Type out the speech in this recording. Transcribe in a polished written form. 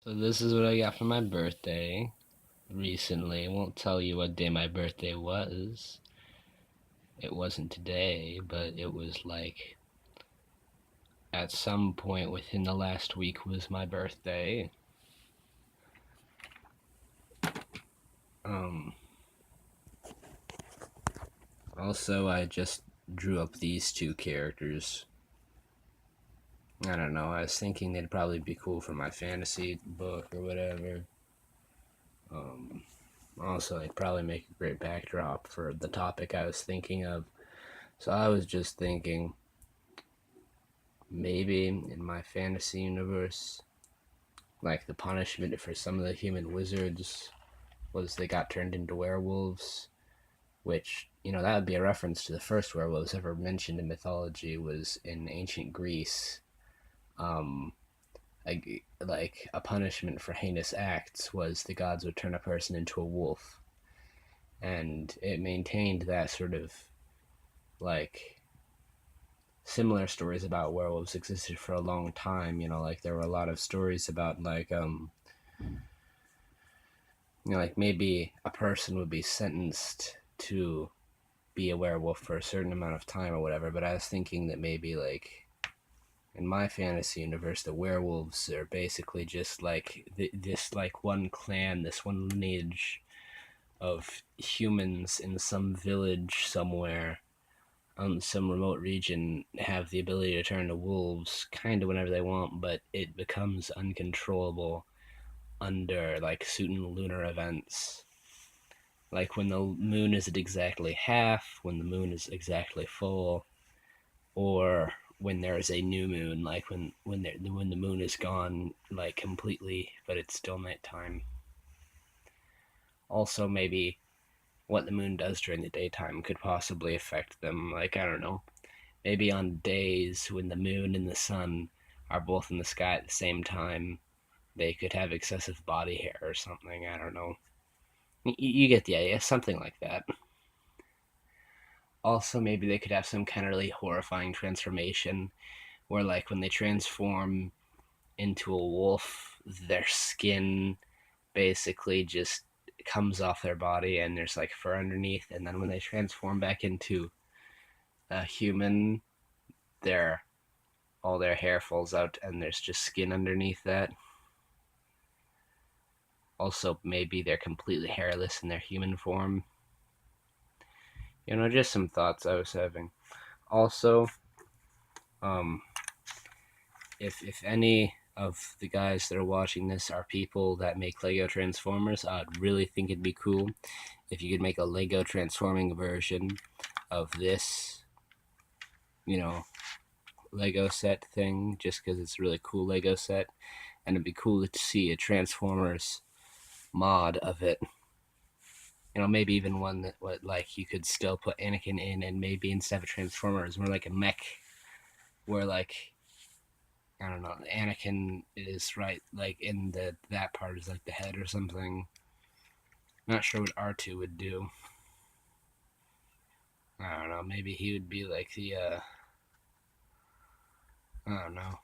So this is what I got for my birthday recently. I won't tell you what day my birthday was. It wasn't today, but it was like at some point within the last week was my birthday. Um Also I just drew up these two characters. I don't know, I was thinking they'd probably be cool for my fantasy book or whatever. Um Also, they'd probably make a great backdrop for the topic I was thinking of. So I was just thinking maybe in my fantasy universe, like the punishment for some of the human wizards was they got turned into werewolves, which, that would be a reference to the first werewolves ever mentioned in mythology was in ancient Greece. Um, like a punishment for heinous acts was the gods would turn a person into a wolf. And it maintained that sort of like similar stories about werewolves existed for a long time. Like there were a lot of stories about like maybe a person would be sentenced to be a werewolf for a certain amount of time or whatever. But I was thinking that maybe like in my fantasy universe, the werewolves are basically just like this like one clan, this one lineage of humans in some village somewhere some remote region have the ability to turn to wolves kind of whenever they want, but it becomes uncontrollable under like certain lunar events. Like when the moon is at exactly half, when the moon is exactly full, or when there is a new moon, like when the moon is gone like completely, but it's still nighttime. Also, maybe what the moon does during the daytime could possibly affect them. Like I don't know, maybe on days when the moon and the sun are both in the sky at the same time, they could have excessive body hair or something. I don't know. You get the idea, something like that. Also, maybe they could have some kind of really horrifying transformation where, like, when they transform into a wolf, their skin basically just comes off their body and there's like fur underneath. And then when they transform back into a human, their all their hair falls out and there's just skin underneath that. Also, maybe they're completely hairless in their human form. Just some thoughts I was having. Also, um, if any of the guys that are watching this are people that make Lego Transformers, I'd really think it'd be cool if you could make a Lego transforming version of this, you know, Lego set thing, just because it's a really cool Lego set, and it'd be cool to see a Transformers mod of it. Maybe even one that what like you could still put Anakin in, and maybe instead of Transformers, more like a mech, where like I don't know, Anakin is right like in that part is like the head or something. Not sure what R2 would do. I don't know. Maybe he would be like the I don't know.